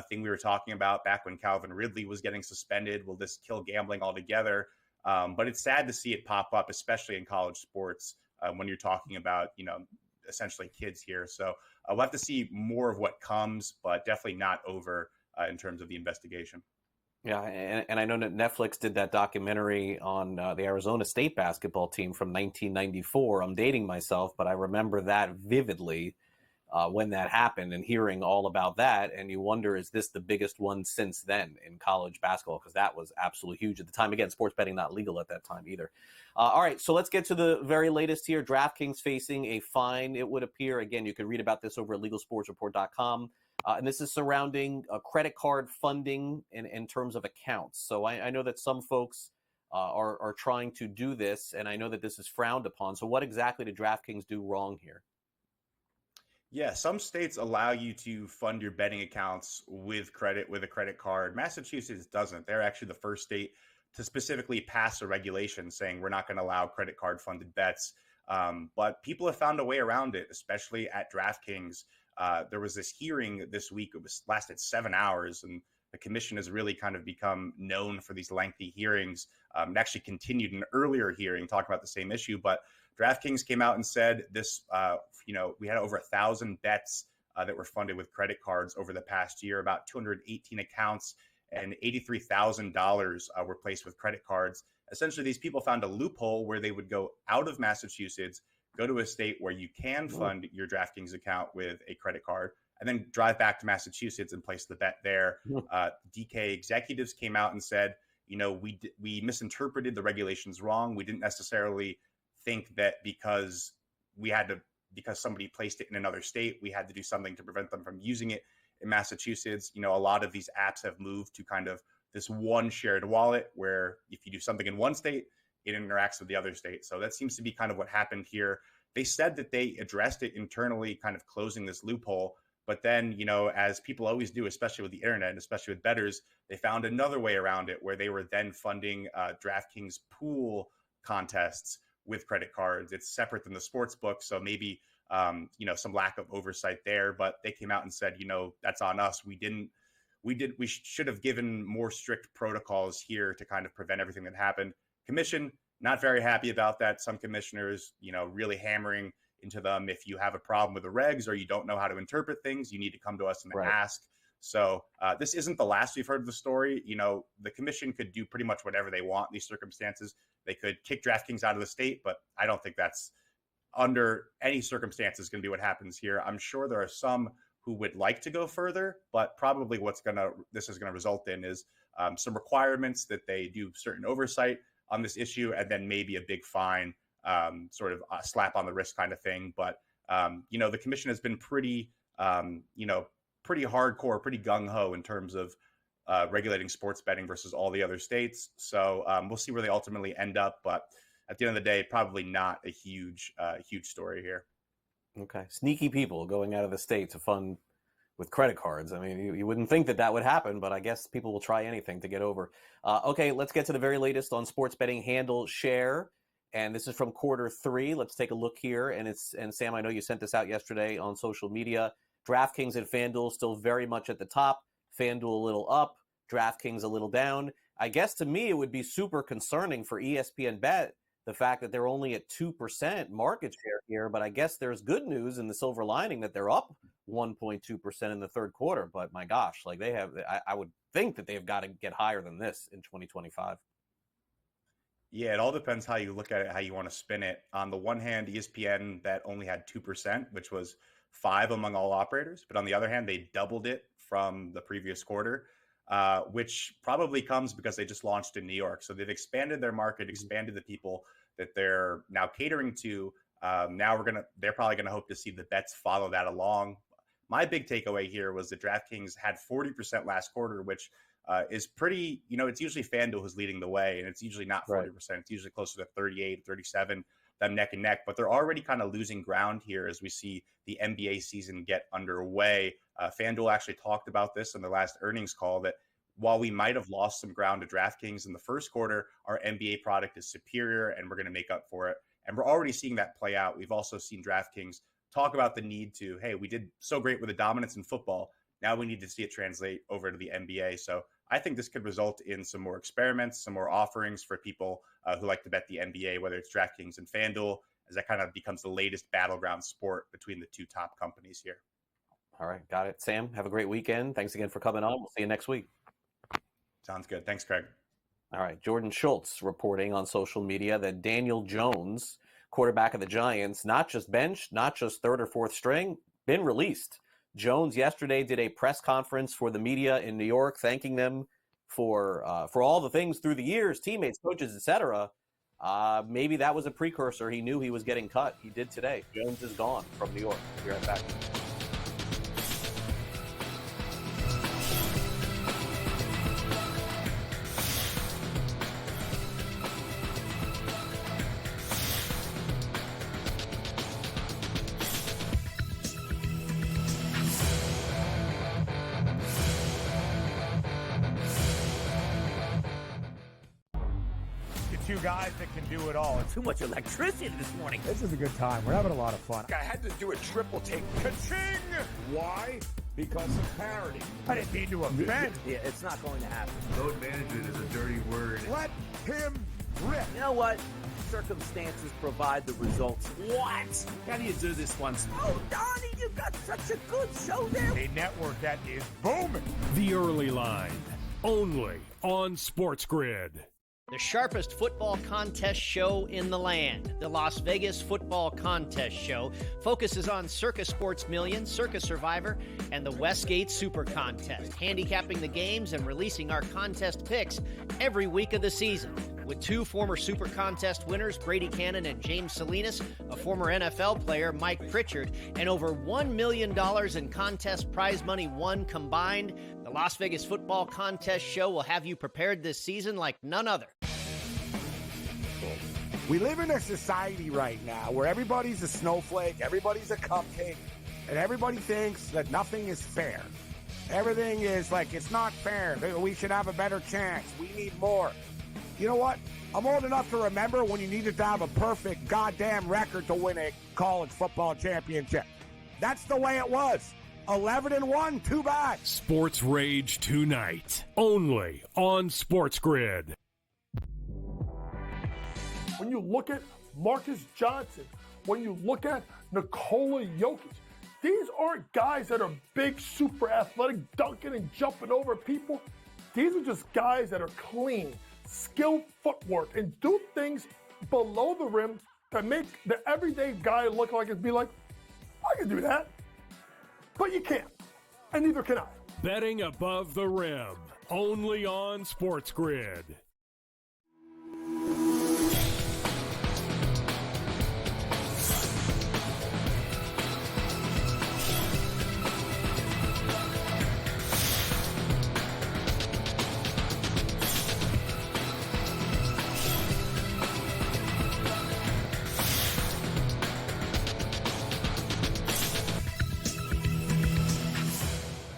Speaker 16: thing we were talking about back when Calvin Ridley was getting suspended. Will this kill gambling altogether? But it's sad to see it pop up, especially in college sports, when you're talking about, essentially kids here. So we'll have to see more of what comes, but definitely not over in terms of the investigation.
Speaker 6: Yeah, and I know that Netflix did that documentary on the Arizona State basketball team from 1994. I'm dating myself, but I remember that vividly when that happened and hearing all about that. And you wonder, is this the biggest one since then in college basketball? Because that was absolutely huge at the time. Again, sports betting not legal at that time either. All right, so let's get to the very latest here. DraftKings facing a fine, it would appear. Again, you can read about this over at LegalSportsReport.com. And this is surrounding credit card funding in terms of accounts. So I know that some folks are trying to do this, and I know that this is frowned upon. So what exactly did DraftKings do wrong here?
Speaker 16: Yeah, some states allow you to fund your betting accounts with a credit card. Massachusetts doesn't. They're actually the first state to specifically pass a regulation saying we're not going to allow credit card funded bets. But people have found a way around it, especially at DraftKings. There was this hearing this week. It lasted 7 hours, and the commission has really kind of become known for these lengthy hearings. It actually continued an earlier hearing talking about the same issue, but DraftKings came out and said this, we had over 1,000 bets that were funded with credit cards over the past year, about 218 accounts, and $83,000 were placed with credit cards. Essentially, these people found a loophole where they would go out of Massachusetts, go to a state where you can fund your DraftKings account with a credit card, and then drive back to Massachusetts and place the bet there. DK executives came out and said, we misinterpreted the regulations wrong. We didn't necessarily think that because somebody placed it in another state, we had to do something to prevent them from using it in Massachusetts. A lot of these apps have moved to kind of this one shared wallet where if you do something in one state, it interacts with the other state. So that seems to be kind of what happened here. They said that they addressed it internally, kind of closing this loophole. But then, as people always do, especially with the internet, and especially with bettors, they found another way around it where they were then funding DraftKings pool contests with credit cards. It's separate than the sports book. So maybe, some lack of oversight there, but they came out and said, that's on us. We should have given more strict protocols here to kind of prevent everything that happened. Commission, not very happy about that. Some commissioners, really hammering into them. If you have a problem with the regs or you don't know how to interpret things, you need to come to us and ask. So this isn't the last we've heard of the story. The commission could do pretty much whatever they want in these circumstances. They could kick DraftKings out of the state, but I don't think that's under any circumstances going to be what happens here. I'm sure there are some who would like to go further, but probably this is going to result in is some requirements that they do certain oversight on this issue, and then maybe a big fine, sort of a slap on the wrist kind of thing. But the commission has been pretty hardcore, pretty gung-ho in terms of regulating sports betting versus all the other states. So we'll see where they ultimately end up. But at the end of the day, probably not a huge story here.
Speaker 6: Okay. Sneaky people going out of the state to fund with credit cards. I mean, you wouldn't think that would happen, but I guess people will try anything to get over. Okay, let's get to the very latest on sports betting handle share. And this is from Q3. Let's take a look here. And Sam, I know you sent this out yesterday on social media. DraftKings and FanDuel still very much at the top. FanDuel a little up, DraftKings a little down. I guess to me, it would be super concerning for ESPN Bet, the fact that they're only at 2% market share here. But I guess there's good news in the silver lining that they're up 1.2% in the third quarter. But my gosh, I would think that they've got to get higher than this in 2025.
Speaker 16: Yeah, it all depends how you look at it, how you want to spin it. On the one hand, ESPN Bet only had 2%, which was 5 among all operators. But on the other hand, they doubled it from the previous quarter. which probably comes because they just launched in New York. So they've expanded their market, expanded the people that they're now catering to. Now they're probably going to hope to see the bets follow that along. My big takeaway here was that DraftKings had 40% last quarter, which is pretty, it's usually FanDuel who's leading the way, and it's usually not 40%. Right. It's usually closer to 38, 37, them neck and neck. But they're already kind of losing ground here as we see the NBA season get underway. FanDuel actually talked about this in the last earnings call, that while we might have lost some ground to DraftKings in the first quarter, our NBA product is superior, and we're going to make up for it. And we're already seeing that play out. We've also seen DraftKings talk about the need to, hey, we did so great with the dominance in football. Now we need to see it translate over to the NBA. So I think this could result in some more experiments, some more offerings for people who like to bet the NBA, whether it's DraftKings and FanDuel, as that kind of becomes the latest battleground sport between the two top companies here.
Speaker 6: All right, got it. Sam, have a great weekend. Thanks again for coming on. We'll see you next week.
Speaker 16: Sounds good. Thanks, Craig.
Speaker 6: All right, Jordan Schultz reporting on social media that Daniel Jones, quarterback of the Giants, not just benched, not just third or fourth string, been released. Jones yesterday did a press conference for the media in New York, thanking them for all the things through the years, teammates, coaches, etc. Maybe that was a precursor. He knew he was getting cut. He did today. Jones is gone from New York. We'll be right back.
Speaker 4: Two guys that can do it all.
Speaker 3: Too much electricity this morning.
Speaker 4: This is a good time. We're having a lot of fun.
Speaker 1: I had to do a triple take. Ka-ching! Why? Because of parity.
Speaker 4: I didn't mean to offend.
Speaker 3: Yeah, it's not going to happen.
Speaker 13: Load management is a dirty word.
Speaker 4: Let him rip.
Speaker 3: You know what? Circumstances provide the results. What?
Speaker 17: How do you do this once?
Speaker 3: Oh, Donnie, you got such a good show there.
Speaker 4: A network that is booming.
Speaker 2: The Early Line, only on SportsGrid.
Speaker 15: The sharpest football contest show in the land, the Las Vegas Football Contest Show, focuses on Circa Sports Million, Circa Survivor, and the Westgate Super Contest, handicapping the games and releasing our contest picks every week of the season. With two former Super Contest winners, Brady Cannon and James Salinas, a former NFL player, Mike Pritchard, and over $1 million in contest prize money won combined, the Las Vegas Football Contest Show will have you prepared this season like none other.
Speaker 1: We live in a society right now where everybody's a snowflake, everybody's a cupcake, and everybody thinks that nothing is fair. Everything is like, it's not fair. We should have a better chance. We need more. You know what? I'm old enough to remember when you needed to have a perfect goddamn record to win a college football championship. That's the way it was. 11-1, too bad.
Speaker 2: Sports Rage tonight, only on SportsGrid.
Speaker 5: When you look at Marcus Johnson, when you look at Nikola Jokic, these aren't guys that are big, super athletic, dunking and jumping over people. These are just guys that are clean, skilled footwork, and do things below the rim that make the everyday guy look like it'd be like, I can do that. But you can't, and neither can I.
Speaker 2: Betting above the rim, only on SportsGrid.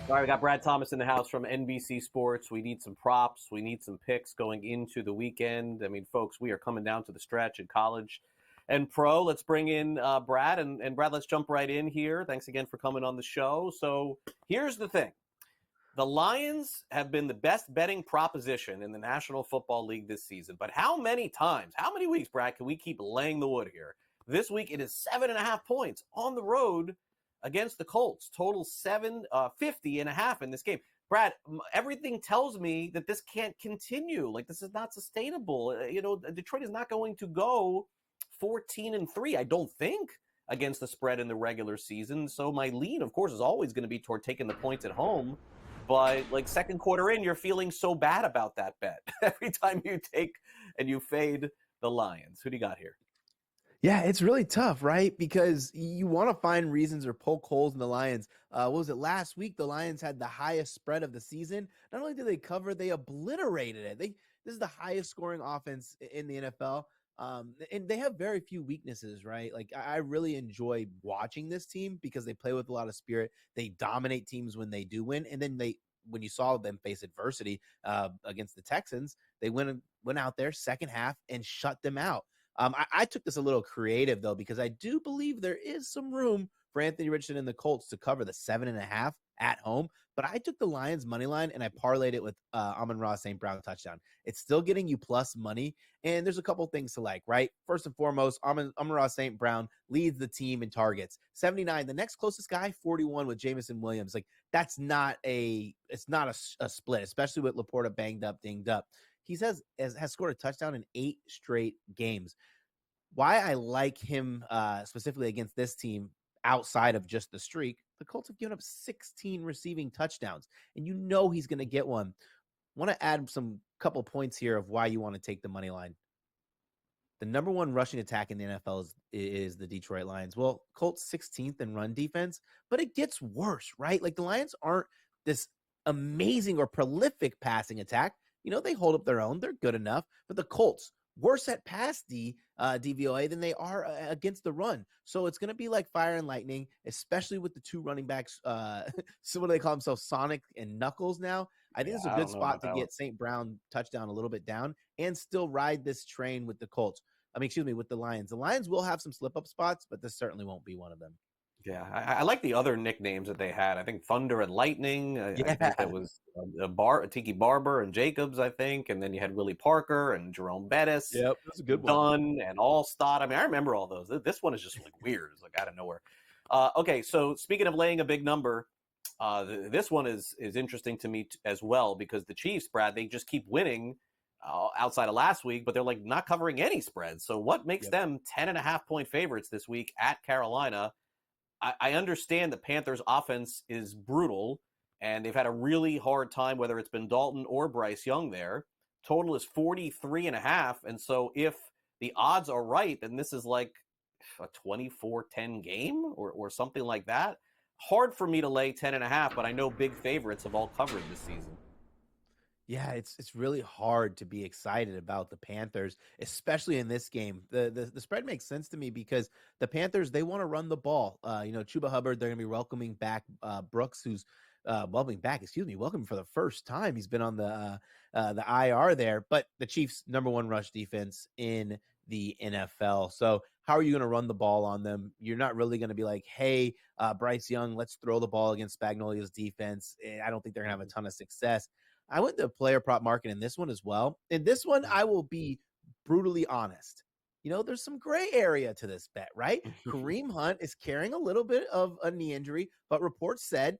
Speaker 6: All right, we got Brad Thomas in the house from NBC Sports. We need some props. We need some picks going into the weekend. I mean, folks, we are coming down to the stretch in college and pro. Let's bring in Brad. And Brad, let's jump right in here. Thanks again for coming on the show. So here's the thing. The Lions have been the best betting proposition in the National Football League this season. But how many times, how many weeks, Brad, can we keep laying the wood here? This week, it is 7.5 points on the road against the Colts. Total 50.5 in this game. Brad, everything tells me that this can't continue. Like, this is not sustainable. Detroit is not going to go 14-3, I don't think, against the spread in the regular season. So my lean, of course, is always going to be toward taking the points at home. but like second quarter in, you're feeling so bad about that bet every time you take and you fade the Lions. Who do you got here?
Speaker 17: Yeah, it's really tough, right? Because you want to find reasons or poke holes in the Lions. What was it last week? The Lions had the highest spread of the season. Not only did they cover, they obliterated it. This is the highest scoring offense in the NFL. And they have very few weaknesses, right? Like I really enjoy watching this team because they play with a lot of spirit. They dominate teams when they do win, and then when you saw them face adversity against the Texans, they went out there second half and shut them out. I took this a little creative, though, because I do believe there is some room for Anthony Richardson and the Colts to cover the 7.5 at home. But I took the Lions money line and I parlayed it with Amon-Ra St. Brown touchdown. It's still getting you plus money. And there's a couple things to like, right? First and foremost, Amon-Ra St. Brown leads the team in targets. 79. The next closest guy, 41 with Jamison Williams. Like it's not a split, especially with Laporta banged up, dinged up. He has scored a touchdown in 8 straight games. Why I like him specifically against this team outside of just the streak, the Colts have given up 16 receiving touchdowns, and you know he's going to get one. Want to add some couple points here of why you want to take the money line. The number one rushing attack in the NFL is the Detroit Lions. Well, Colts 16th in run defense, but it gets worse, right? Like the Lions aren't this amazing or prolific passing attack. You know, they hold up their own. They're good enough. But the Colts, worse at pass DVOA than they are against the run. So it's going to be like fire and lightning, especially with the two running backs. So what do they call themselves? Sonic and Knuckles now. I think it's a good spot to get St. Brown touchdown a little bit down and still ride this train with the Colts. With the Lions. The Lions will have some slip-up spots, but this certainly won't be one of them.
Speaker 6: Yeah, I like the other nicknames that they had. I think Thunder and Lightning. I think that was Tiki Barber and Jacobs, I think. And then you had Willie Parker and Jerome Bettis.
Speaker 17: Yep, that's a good one.
Speaker 6: Dunn and Allstott. I mean, I remember all those. This one is just like weird. It's like out of nowhere. Okay, so speaking of laying a big number, this one is interesting to me as well because the Chiefs, Brad, they just keep winning outside of last week, but they're like not covering any spreads. So what makes them 10.5-point favorites this week at Carolina? I understand the Panthers' offense is brutal, and they've had a really hard time, whether it's been Dalton or Bryce Young there. Total is 43.5, and so if the odds are right, then this is like a 24-10 game or something like that. Hard for me to lay 10.5, but I know big favorites have all covered this season.
Speaker 17: Yeah, it's really hard to be excited about the Panthers, especially in this game. The spread makes sense to me because the Panthers, they want to run the ball. Chuba Hubbard, they're going to be welcoming back Brooks, who's welcome for the first time. He's been on the IR there, but the Chiefs' number one rush defense in the NFL. So how are you going to run the ball on them? You're not really going to be like, hey, Bryce Young, let's throw the ball against Spagnolia's defense. I don't think they're going to have a ton of success. I went to player prop market in this one as well. In this one, I will be brutally honest. There's some gray area to this bet, right? Kareem Hunt is carrying a little bit of a knee injury, but reports said,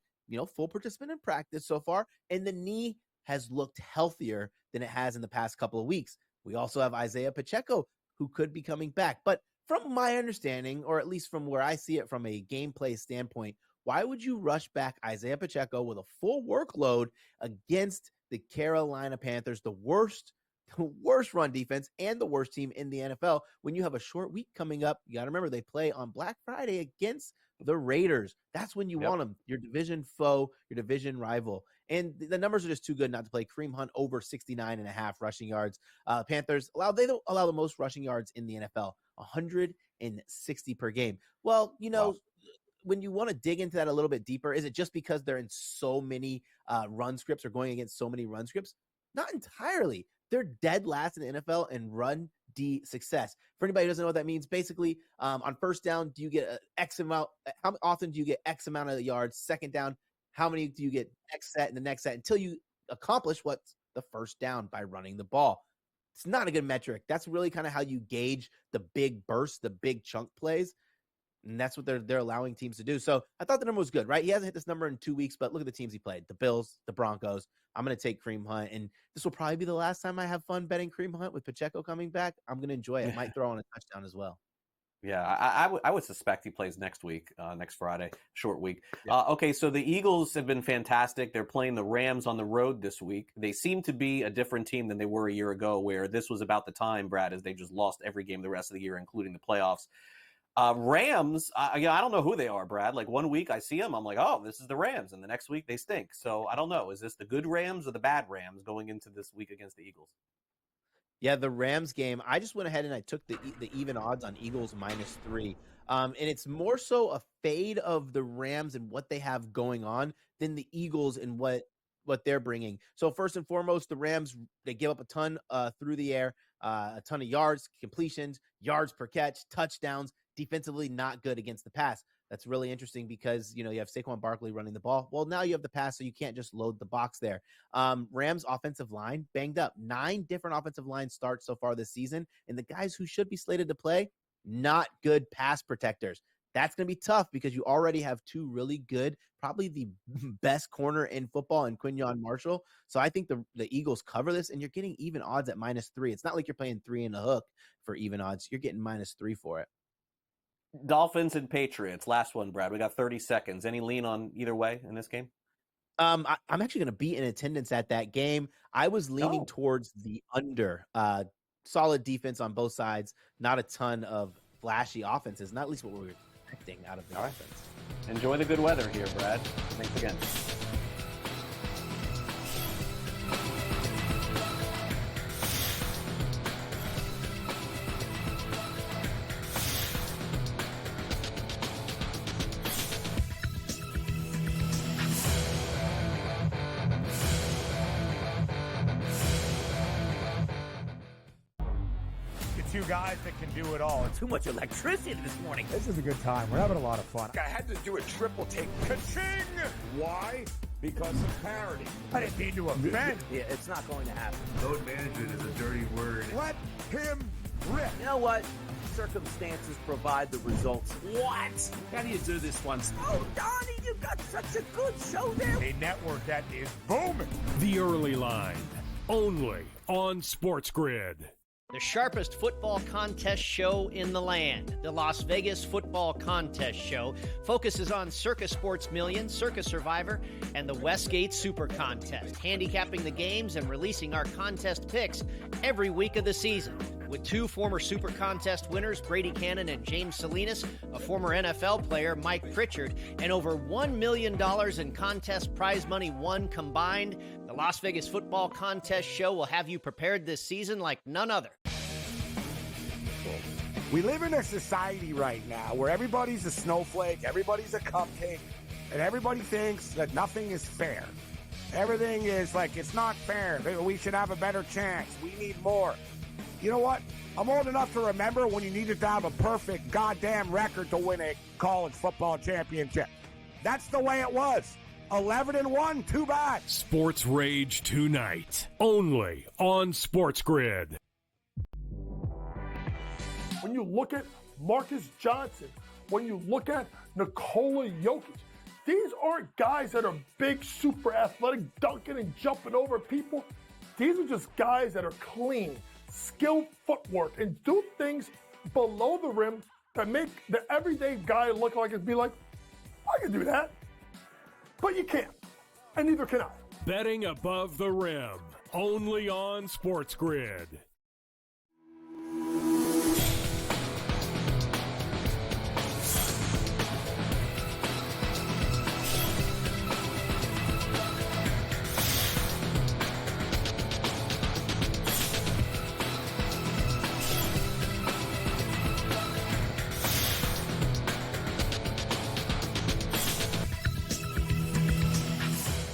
Speaker 17: full participant in practice so far, and the knee has looked healthier than it has in the past couple of weeks. We also have Isaiah Pacheco, who could be coming back. But from my understanding, or at least from where I see it from a gameplay standpoint, why would you rush back Isaiah Pacheco with a full workload against the Carolina Panthers, the worst run defense and the worst team in the NFL when you have a short week coming up? You got to remember they play on Black Friday against the Raiders. That's when you want them, your division foe, your division rival. And the numbers are just too good not to play. Kareem Hunt over 69.5 rushing yards. Panthers allow the most rushing yards in the NFL, 160 per game. Well, when you want to dig into that a little bit deeper, is it just because they're in so many run scripts or going against so many run scripts? Not entirely. They're dead last in the NFL in run D success. For anybody who doesn't know what that means, basically on first down, do you get X amount? How often do you get X amount of yards? Second down, how many do you get next set and the next set until you accomplish what's the first down by running the ball? It's not a good metric. That's really kind of how you gauge the big bursts, the big chunk plays. And that's what they're allowing teams to do. So I thought the number was good, right? He hasn't hit this number in 2 weeks, but look at the teams he played. The Bills, the Broncos. I'm going to take Kareem Hunt. And this will probably be the last time I have fun betting Kareem Hunt with Pacheco coming back. I'm going to enjoy it. Might throw on a touchdown as well.
Speaker 6: Yeah, I would suspect he plays next week, next Friday, short week. Okay, so the Eagles have been fantastic. They're playing the Rams on the road this week. They seem to be a different team than they were a year ago, where this was about the time, Brad, as they just lost every game the rest of the year, including the playoffs. Rams, I don't know who they are, Brad. Like one week I see them, I'm like, oh, this is the Rams, and the next week they stink. So I don't know. Is this the good Rams or the bad Rams going into this week against the Eagles?
Speaker 17: Yeah, the Rams game, I just went ahead and I took the even odds on Eagles -3. And it's more so a fade of the Rams and what they have going on than the Eagles and what they're bringing. So first and foremost, the Rams, they give up a ton through the air, a ton of yards, completions, yards per catch, touchdowns. Defensively, not good against the pass. That's really interesting because, you have Saquon Barkley running the ball. Well, now you have the pass, so you can't just load the box there. Rams offensive line banged up. 9 different offensive line starts so far this season. And the guys who should be slated to play, not good pass protectors. That's going to be tough because you already have 2 really good, probably the best corner in football in Quinyon Marshall. So I think the Eagles cover this, and you're getting even odds at -3. It's not like you're playing 3 in the hook for even odds. You're getting -3 for it.
Speaker 6: Dolphins and Patriots. Last one, Brad. We got 30 seconds. Any lean on either way in this game?
Speaker 17: I'm actually going to be in attendance at that game. I was leaning towards the under. Solid defense on both sides. Not a ton of flashy offenses. Not at least what we were expecting out of the offense.
Speaker 6: Enjoy the good weather here, Brad. Thanks again.
Speaker 4: Two guys that can do it all.
Speaker 3: Too much electricity this morning.
Speaker 4: This is a good time. We're having a lot of fun.
Speaker 1: I had to do a triple take. Ka-ching! Why? Because of parity.
Speaker 4: I didn't mean to offend.
Speaker 3: Yeah, it's not going to happen.
Speaker 13: Load management is a dirty word.
Speaker 1: Let him rip.
Speaker 3: You know what? Circumstances provide the results. What? How do you do this once? Oh, Donnie, you got such a good show there.
Speaker 4: A network that is booming.
Speaker 2: The Early Line, only on SportsGrid.
Speaker 15: The sharpest football contest show in the land, the Las Vegas Football Contest Show, focuses on Circa Sports Million, Circa Survivor, and the Westgate Super Contest, handicapping the games and releasing our contest picks every week of the season. With 2 former Super Contest winners, Brady Cannon and James Salinas, a former NFL player, Mike Pritchard, and over $1 million in contest prize money won combined, the Las Vegas Football Contest Show will have you prepared this season like none other.
Speaker 1: We live in a society right now where everybody's a snowflake, everybody's a cupcake, and everybody thinks that nothing is fair. Everything is like, it's not fair. We should have a better chance. We need more. You know what? I'm old enough to remember when you needed to have a perfect goddamn record to win a college football championship. That's the way it was. 11-1, too bad.
Speaker 2: Sports Rage tonight, only on SportsGrid.
Speaker 5: When you look at Marcus Johnson, when you look at Nikola Jokic, these aren't guys that are big, super athletic, dunking and jumping over people. These are just guys that are clean, skilled footwork, and do things below the rim that make the everyday guy look like it'd be like, I can do that. But you can't, and neither can I.
Speaker 2: Betting above the rim, only on SportsGrid.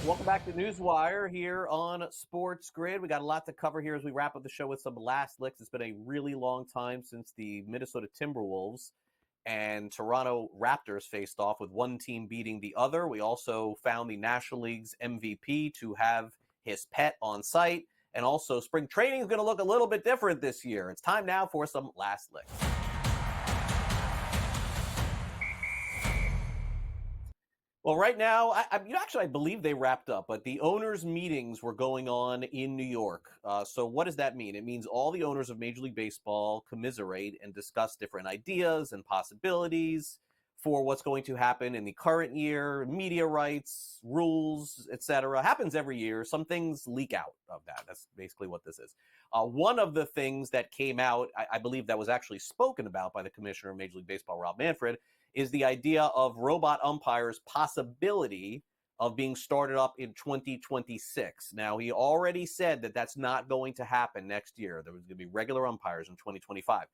Speaker 6: Welcome back to NewsWire here on SportsGrid. We got a lot to cover here as we wrap up the show with some last licks. It's been a really long time since the Minnesota Timberwolves and Toronto Raptors faced off, with one team beating the other. We also found the National League's MVP to have his pet on site. And also, spring training is going to look a little bit different this year. It's time now for some last licks. Well, right now, I believe they wrapped up, but the owners' meetings were going on in New York. So what does that mean? It means all the owners of Major League Baseball commiserate and discuss different ideas and possibilities for what's going to happen in the current year, media rights, rules, etc. Happens every year. Some things leak out of that. That's basically what this is. One of the things that came out, I believe that was actually spoken about by the commissioner of Major League Baseball, Rob Manfred, is the idea of robot umpires' possibility of being started up in 2026. Now, he already said that that's not going to happen next year. There was going to be regular umpires in 2025.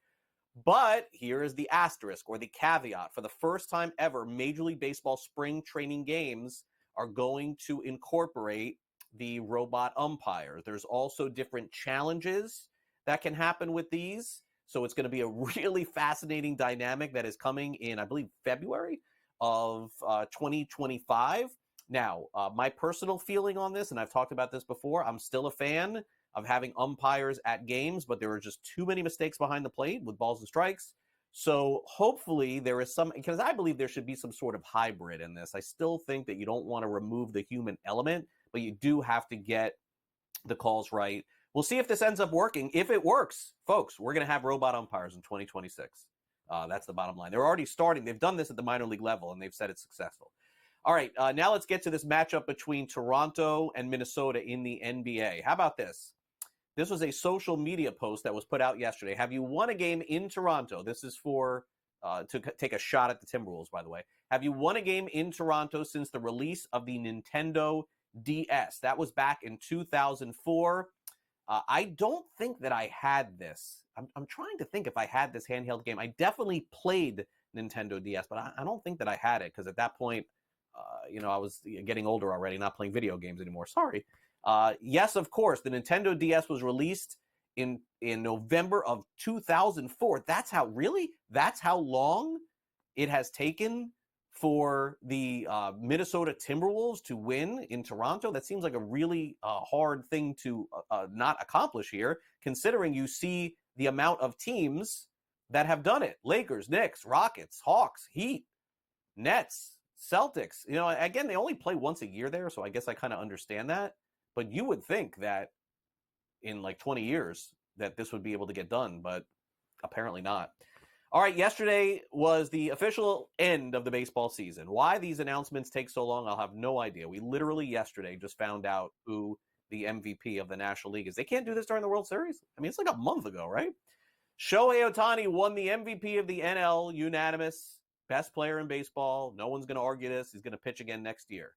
Speaker 6: But here is the asterisk or the caveat. For the first time ever, Major League Baseball spring training games are going to incorporate the robot umpires. There's also different challenges that can happen with these. So it's going to be a really fascinating dynamic that is coming in, I believe, February of 2025. Now, my personal feeling on this, and I've talked about this before, I'm still a fan of having umpires at games, but there are just too many mistakes behind the plate with balls and strikes. So hopefully there is some, because I believe there should be some sort of hybrid in this. I still think that you don't want to remove the human element, but you do have to get the calls right. We'll see if this ends up working. If it works, folks, we're going to have robot umpires in 2026. That's the bottom line. They're already starting. They've done this at the minor league level, and they've said it's successful. All right, now let's get to this matchup between Toronto and Minnesota in the NBA. How about this? This was a social media post that was put out yesterday. Have you won a game in Toronto? This is for to take a shot at the Timberwolves, by the way. Have you won a game in Toronto since the release of the Nintendo DS? That was back in 2004. I don't think that I had this. I'm trying to think if I had this handheld game. I definitely played Nintendo DS, but I don't think that I had it because at that point, I was getting older already, not playing video games anymore. Sorry. Yes, of course, the Nintendo DS was released in November of 2004. That's how long it has taken for the Minnesota Timberwolves to win in Toronto. That seems like a really hard thing to not accomplish here, considering you see the amount of teams that have done it. Lakers, Knicks, Rockets, Hawks, Heat, Nets, Celtics. Again, they only play once a year there, so I guess I kind of understand that. But you would think that in like 20 years that this would be able to get done, but apparently not. All right, yesterday was the official end of the baseball season. Why these announcements take so long, I'll have no idea. We literally yesterday just found out who the MVP of the National League is. They can't do this during the World Series? I mean, it's like a month ago, right? Shohei Ohtani won the MVP of the NL, unanimous, best player in baseball. No one's going to argue this. He's going to pitch again next year.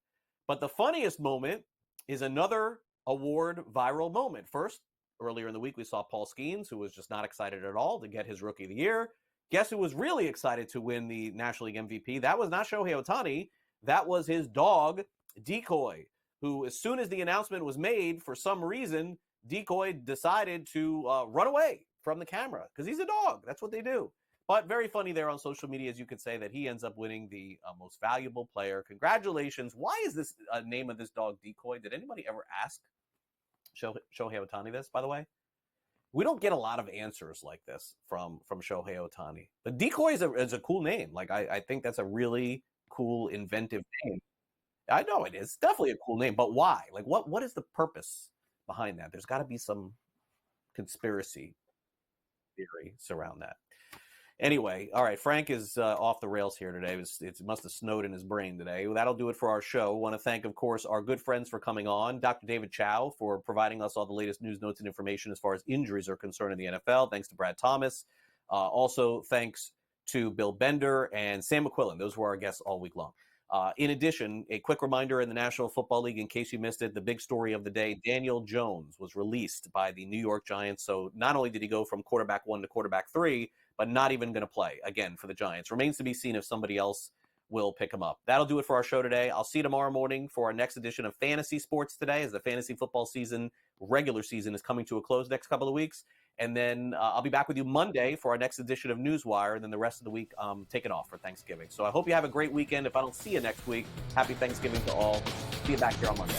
Speaker 6: But the funniest moment is another award viral moment. First, earlier in the week, we saw Paul Skeens, who was just not excited at all to get his Rookie of the Year. Guess who was really excited to win the National League MVP? That was not Shohei Ohtani. That was his dog, Decoy, who, as soon as the announcement was made, for some reason, Decoy decided to run away from the camera because he's a dog. That's what they do. But very funny there on social media, as you could say, that he ends up winning the most valuable player. Congratulations. Why is this name of this dog Decoy? Did anybody ever ask Shohei Ohtani this, by the way? We don't get a lot of answers like this from Shohei Ohtani. But Decoy is a cool name. Like, I think that's a really cool, inventive name. I know it is. It's definitely a cool name. But why? Like, what is the purpose behind that? There's got to be some conspiracy theory surround that. Anyway, all right, Frank is off the rails here today. It must have snowed in his brain today. That'll do it for our show. I want to thank, of course, our good friends for coming on. Dr. David Chow for providing us all the latest news, notes, and information as far as injuries are concerned in the NFL. Thanks to Brad Thomas. Also, thanks to Bill Bender and Sam McQuillan. Those were our guests all week long. In addition, a quick reminder in the National Football League, in case you missed it, the big story of the day, Daniel Jones was released by the New York Giants. So not only did he go from quarterback 1 to quarterback 3, but not even going to play again for the Giants. Remains to be seen if somebody else will pick him up. That'll do it for our show today. I'll see you tomorrow morning for our next edition of Fantasy Sports Today, as the fantasy football season, regular season, is coming to a close next couple of weeks. And then I'll be back with you Monday for our next edition of NewsWire, and then the rest of the week taking off for Thanksgiving. So I hope you have a great weekend. If I don't see you next week, happy Thanksgiving to all. See you back here on Monday.